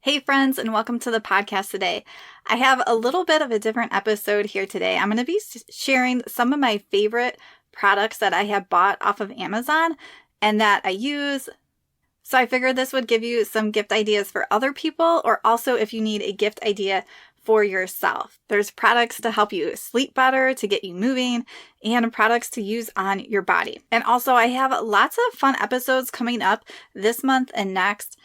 Hey friends, and welcome to the podcast today. I have a little bit of a different episode here today. I'm going to be sharing some of my favorite products that I have bought off of Amazon and that I use. So I figured this would give you some gift ideas for other people, or also if you need a gift idea for yourself. There's products to help you sleep better, to get you moving, and products to use on your body. And also I have lots of fun episodes coming up this month and next.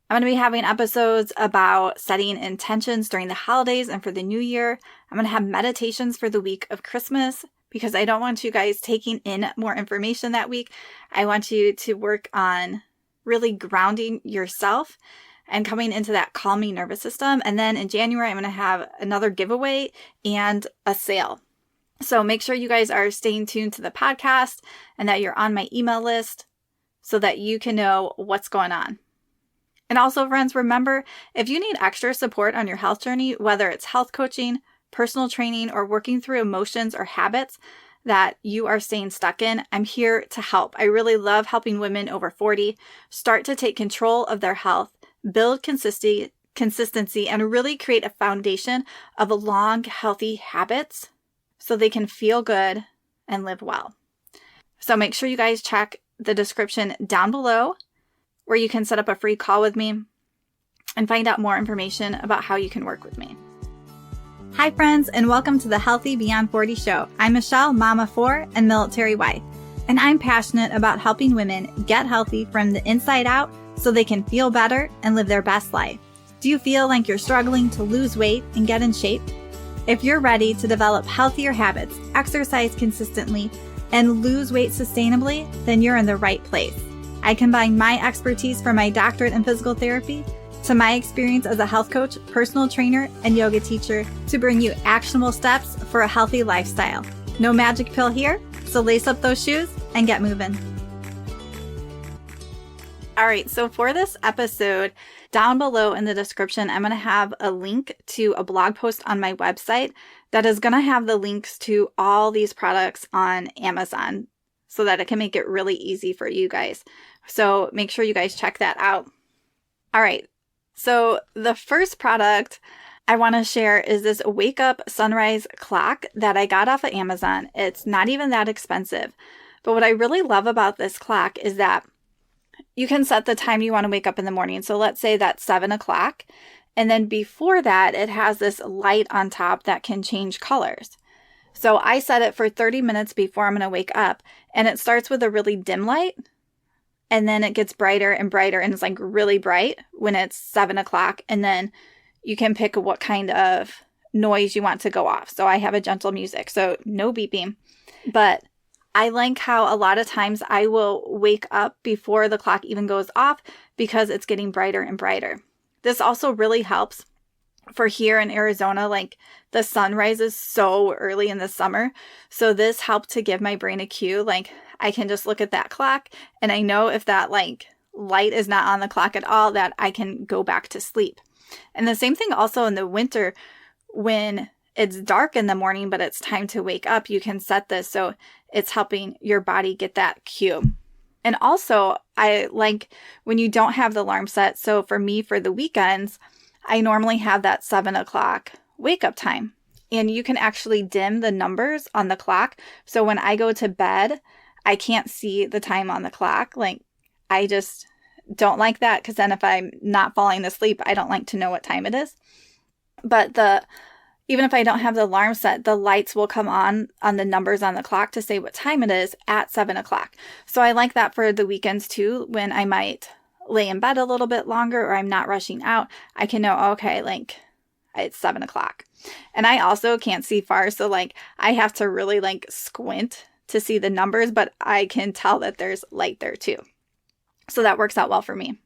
I'm going to be having episodes about setting intentions during the holidays and for the new year. I'm going to have meditations for the week of Christmas because I don't want you guys taking in more information that week. I want you to work on really grounding yourself and coming into that calming nervous system. And then in January, I'm going to have another giveaway and a sale. So make sure you guys are staying tuned to the podcast and that you're on my email list so that you can know what's going on. And also, friends, remember, if you need extra support on your health journey, whether it's health coaching, personal training, or working through emotions or habits that you are staying stuck in, I'm here to help. I really love helping women over 40 start to take control of their health, build consistency, and really create a foundation of long, healthy habits so they can feel good and live well. So make sure you guys check the description down below, where you can set up a free call with me and find out more information about how you can work with me. Hi friends, and welcome to the Healthy Beyond 40 show. I'm Michele, mama of 4 and military wife, and I'm passionate about helping women get healthy from the inside out so they can feel better and live their best life. Do you feel like you're struggling to lose weight and get in shape? If you're ready to develop healthier habits, exercise consistently, and lose weight sustainably, then you're in the right place. I combine my expertise from my doctorate in physical therapy to my experience as a health coach, personal trainer, and yoga teacher to bring you actionable steps for a healthy lifestyle. No magic pill here, so lace up those shoes and get moving. All right, so for this episode, down below in the description, I'm going to have a link to a blog post on my website that is going to have the links to all these products on Amazon, so that it can make it really easy for you guys. So make sure you guys check that out. All right. So the first product I want to share is this Wake Up Sunrise clock that I got off of Amazon. It's not even that expensive. But what I really love about this clock is that you can set the time you want to wake up in the morning. So let's say that's 7 o'clock. And then before that, it has this light on top that can change colors. So I set it for 30 minutes before I'm going to wake up, and it starts with a really dim light, and then it gets brighter and brighter, and it's like really bright when it's 7 o'clock, and then you can pick what kind of noise you want to go off. So I have a gentle music, so no beeping, but I like how a lot of times I will wake up before the clock even goes off because it's getting brighter and brighter. This also really helps for here in Arizona, like the sun rises so early in the summer. So this helped to give my brain a cue. Like I can just look at that clock and I know if that like light is not on the clock at all, that I can go back to sleep. And the same thing also in the winter when it's dark in the morning, but it's time to wake up, you can set this so it's helping your body get that cue. And also I like when you don't have the alarm set. So for me, for the weekends, I normally have that 7 o'clock wake up time, and you can actually dim the numbers on the clock. So when I go to bed, I can't see the time on the clock. Like I just don't like that because then if I'm not falling asleep, I don't like to know what time it is. But even if I don't have the alarm set, the lights will come on the numbers on the clock to say what time it is at 7 o'clock. So I like that for the weekends too, when I might lay in bed a little bit longer or I'm not rushing out, I can know, okay, like it's 7 o'clock. And I also can't see far. So like I have to really like squint to see the numbers, but I can tell that there's light there too. So that works out well for me.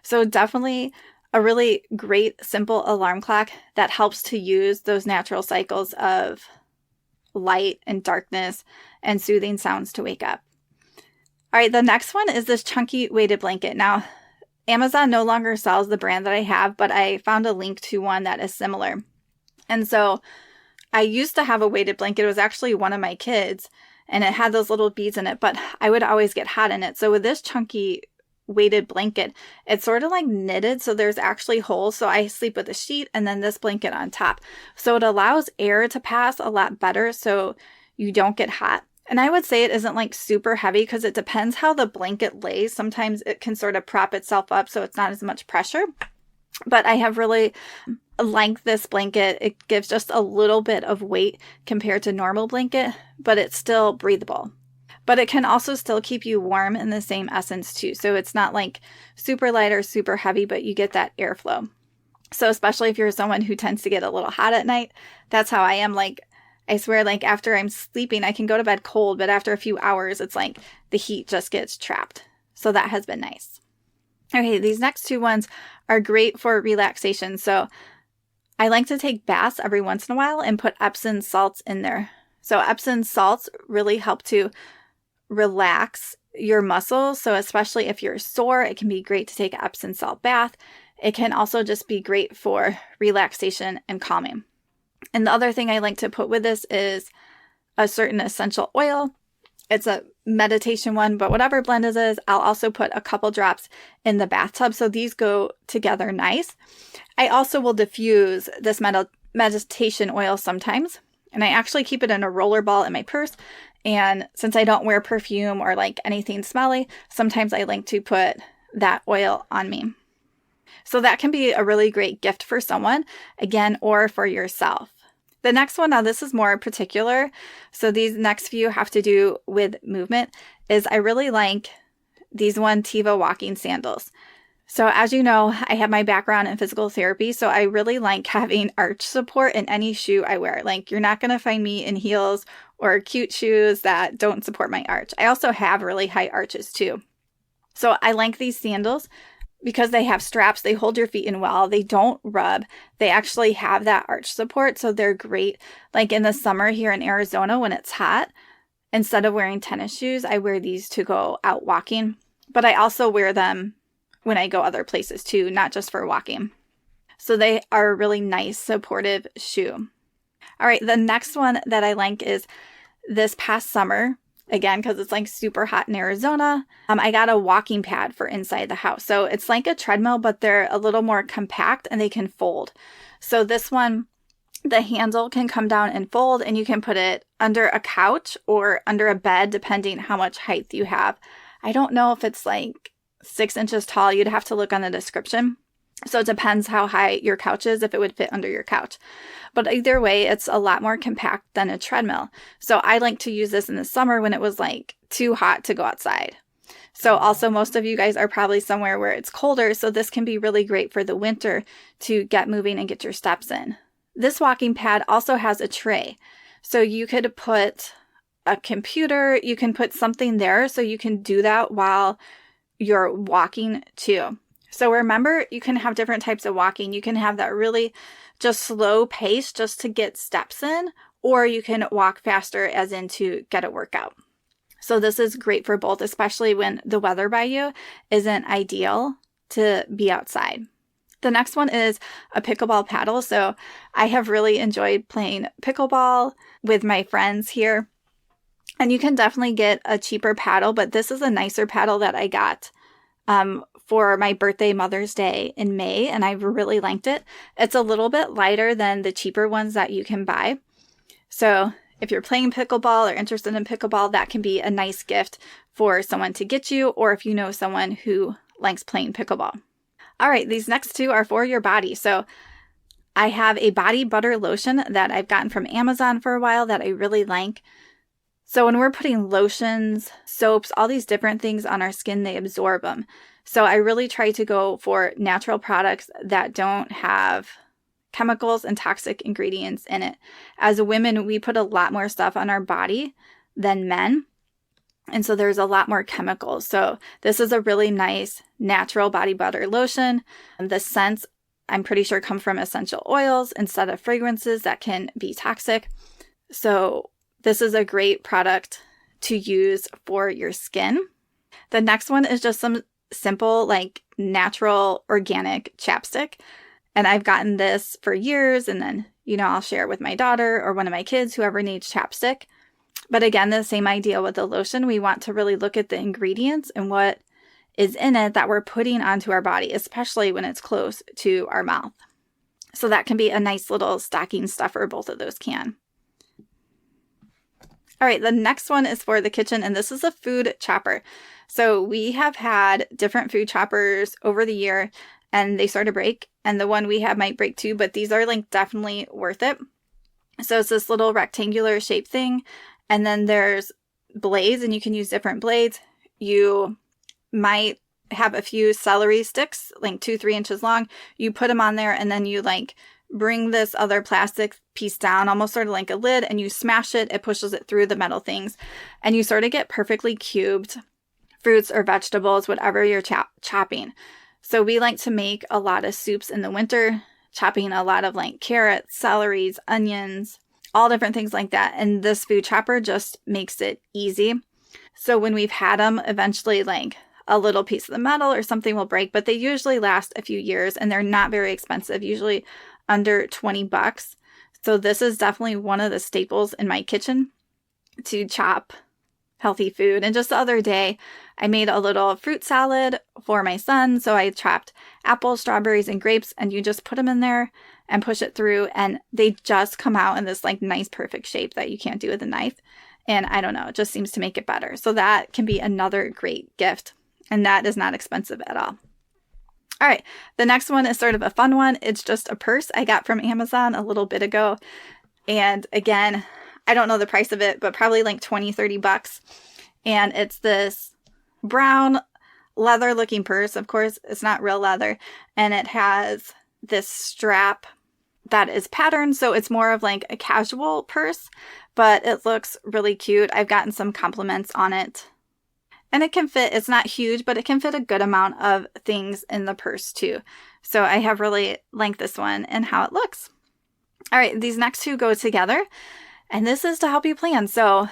So definitely a really great, simple alarm clock that helps to use those natural cycles of light and darkness and soothing sounds to wake up. All right, the next one is this chunky weighted blanket. Now, Amazon no longer sells the brand that I have, but I found a link to one that is similar. And so I used to have a weighted blanket. It was actually one of my kids, and it had those little beads in it, but I would always get hot in it. So with this chunky weighted blanket. It's sort of like knitted, so there's actually holes. So I sleep with a sheet and then this blanket on top. So it allows air to pass a lot better so you don't get hot. And I would say it isn't like super heavy because it depends how the blanket lays. Sometimes it can sort of prop itself up so it's not as much pressure. But I have really liked this blanket. It gives just a little bit of weight compared to normal blanket, but it's still breathable. But it can also still keep you warm in the same essence too. So it's not like super light or super heavy, but you get that airflow. So especially if you're someone who tends to get a little hot at night, that's how I am. Like, I swear, like after I'm sleeping, I can go to bed cold, but after a few hours, it's like the heat just gets trapped. So that has been nice. Okay, these next two ones are great for relaxation. So I like to take baths every once in a while and put Epsom salts in there. So Epsom salts really help to relax your muscles. So especially if you're sore, it can be great to take an Epsom salt bath. It can also just be great for relaxation and calming. And the other thing I like to put with this is a certain essential oil. It's a meditation one, but whatever blend it is, I'll also put a couple drops in the bathtub. So these go together nice. I also will diffuse this meditation oil sometimes. And I actually keep it in a roller ball in my purse. And since I don't wear perfume or like anything smelly, sometimes I like to put that oil on me. So that can be a really great gift for someone, again, or for yourself. The next one, now this is more particular, so these next few have to do with movement, is I really like these Tiva walking sandals. So as you know, I have my background in physical therapy, so I really like having arch support in any shoe I wear. Like, you're not going to find me in heels or cute shoes that don't support my arch. I also have really high arches too. So I like these sandals because they have straps, they hold your feet in well, they don't rub, they actually have that arch support, so they're great. Like in the summer here in Arizona when it's hot, instead of wearing tennis shoes, I wear these to go out walking, but I also wear them when I go other places too, not just for walking. So they are a really nice supportive shoe. All right, the next one that I like is this past summer, again, because it's like super hot in Arizona, I got a walking pad for inside the house. So it's like a treadmill, but they're a little more compact and they can fold. So this one, the handle can come down and fold, and you can put it under a couch or under a bed, depending how much height you have. I don't know if it's like 6 inches tall. You'd have to look on the description. So it depends how high your couch is, if it would fit under your couch. But either way, it's a lot more compact than a treadmill. So I like to use this in the summer when it was like too hot to go outside. So also most of you guys are probably somewhere where it's colder. So this can be really great for the winter to get moving and get your steps in. This walking pad also has a tray. So you could put a computer, you can put something there so you can do that while you're walking too. So remember, you can have different types of walking. You can have that really just slow pace just to get steps in, or you can walk faster as in to get a workout. So this is great for both, especially when the weather by you isn't ideal to be outside. The next one is a pickleball paddle. So I have really enjoyed playing pickleball with my friends here. And you can definitely get a cheaper paddle, but this is a nicer paddle that I got for my birthday, Mother's Day in May, and I've really liked it. It's a little bit lighter than the cheaper ones that you can buy. So if you're playing pickleball or interested in pickleball, that can be a nice gift for someone to get you, or if you know someone who likes playing pickleball. All right, these next two are for your body. So I have a body butter lotion that I've gotten from Amazon for a while that I really like. So when we're putting lotions, soaps, all these different things on our skin, they absorb them. So I really try to go for natural products that don't have chemicals and toxic ingredients in it. As women, we put a lot more stuff on our body than men. And so there's a lot more chemicals. So this is a really nice natural body butter lotion. The scents, I'm pretty sure, come from essential oils instead of fragrances that can be toxic. So this is a great product to use for your skin. The next one is just some simple, like natural, organic chapstick. And I've gotten this for years, and then, I'll share it with my daughter or one of my kids, whoever needs chapstick. But again, the same idea with the lotion. We want to really look at the ingredients and what is in it that we're putting onto our body, especially when it's close to our mouth. So that can be a nice little stocking stuffer. Both of those can. All right, the next one is for the kitchen, and this is a food chopper. So we have had different food choppers over the year, and they start to break, and the one we have might break too, but these are like definitely worth it. So it's this little rectangular shaped thing, and then there's blades, and you can use different blades. You might have a few celery sticks, like 2-3 inches long. You put them on there, and then you like bring this other plastic piece down, almost sort of like a lid, and you smash it. It pushes it through the metal things, and you sort of get perfectly cubed fruits or vegetables, whatever you're chopping. So we like to make a lot of soups in the winter, chopping a lot of like carrots, celeries, onions, all different things like that. And this food chopper just makes it easy. So when we've had them, eventually like a little piece of the metal or something will break, but they usually last a few years, and they're not very expensive, usually under $20. So this is definitely one of the staples in my kitchen to chop healthy food. And just the other day, I made a little fruit salad for my son. So I chopped apples, strawberries, and grapes, and you just put them in there and push it through, and they just come out in this like nice perfect shape that you can't do with a knife. And I don't know, it just seems to make it better. So that can be another great gift, and that is not expensive at all. All right, the next one is sort of a fun one. It's just a purse I got from Amazon a little bit ago. And again, I don't know the price of it, but probably like $20-$30. And it's this brown leather looking purse. Of course, it's not real leather. And it has this strap that is patterned. So it's more of like a casual purse, but it looks really cute. I've gotten some compliments on it. And it can fit, it's not huge, but it can fit a good amount of things in the purse too. So I have really liked this one and how it looks. All right, these next two go together, and this is to help you plan. So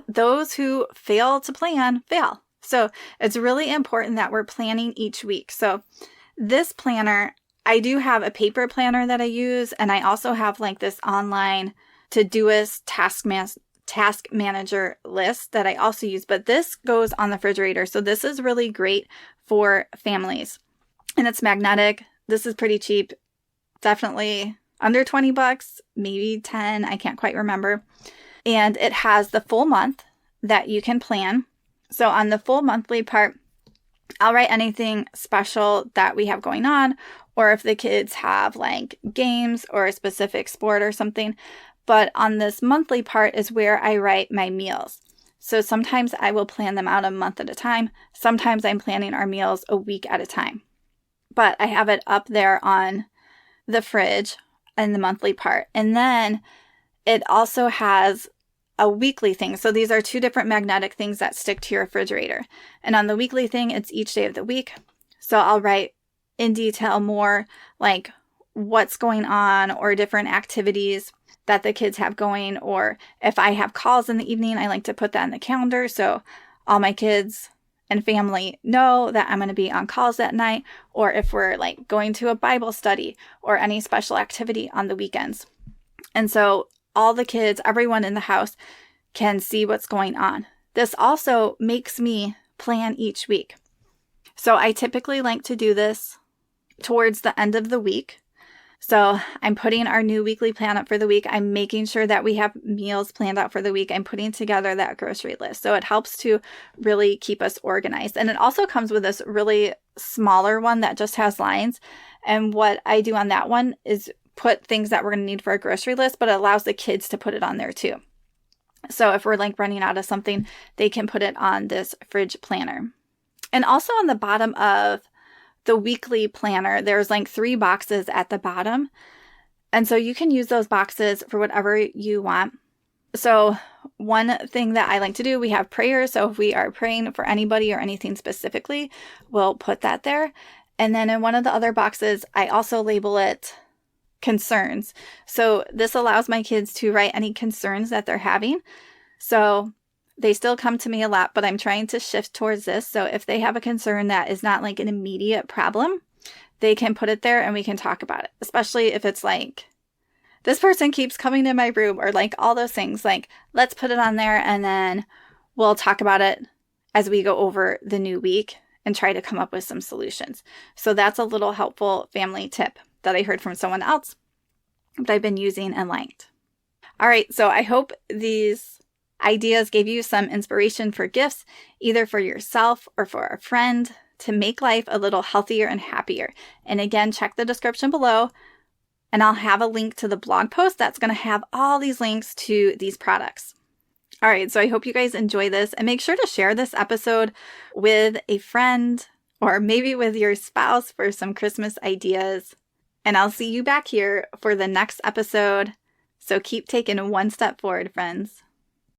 those who fail to plan, fail. So it's really important that we're planning each week. So this planner, I do have a paper planner that I use, and I also have like this online Todoist task manager list that I also use, but this goes on the refrigerator. So this is really great for families, and it's magnetic. This is pretty cheap, definitely under $20, maybe 10. I can't quite remember. And it has the full month that you can plan. So on the full monthly part, I'll write anything special that we have going on, or if the kids have like games or a specific sport or something. But on this monthly part is where I write my meals. So sometimes I will plan them out a month at a time. Sometimes I'm planning our meals a week at a time. But I have it up there on the fridge in the monthly part. And then it also has a weekly thing. So these are two different magnetic things that stick to your refrigerator. And on the weekly thing, it's each day of the week. So I'll write in detail more like what's going on or different activities that the kids have going, or if I have calls in the evening, I like to put that in the calendar so all my kids and family know that I'm going to be on calls that night, or if we're like going to a Bible study or any special activity on the weekends. And so all the kids, everyone in the house can see what's going on. This also makes me plan each week. So I typically like to do this towards the end of the week. So I'm putting our new weekly plan up for the week. I'm making sure that we have meals planned out for the week. I'm putting together that grocery list. So it helps to really keep us organized. And it also comes with this really smaller one that just has lines. And what I do on that one is put things that we're going to need for a grocery list, but it allows the kids to put it on there too. So if we're like running out of something, they can put it on this fridge planner. And also on the bottom of the weekly planner, there's like 3 boxes at the bottom. And so you can use those boxes for whatever you want. So one thing that I like to do, we have prayers. So if we are praying for anybody or anything specifically, we'll put that there. And then in one of the other boxes, I also label it concerns. So this allows my kids to write any concerns that they're having. So they still come to me a lot, but I'm trying to shift towards this. So if they have a concern that is not like an immediate problem, they can put it there and we can talk about it. Especially if it's like, this person keeps coming in my room, or like all those things. Like, let's put it on there and then we'll talk about it as we go over the new week and try to come up with some solutions. So that's a little helpful family tip that I heard from someone else that I've been using and liked. All right, so I hope these ideas gave you some inspiration for gifts, either for yourself or for a friend, to make life a little healthier and happier. And again, check the description below, and I'll have a link to the blog post that's going to have all these links to these products. All right, so I hope you guys enjoy this, and make sure to share this episode with a friend or maybe with your spouse for some Christmas ideas. And I'll see you back here for the next episode. So keep taking one step forward, friends.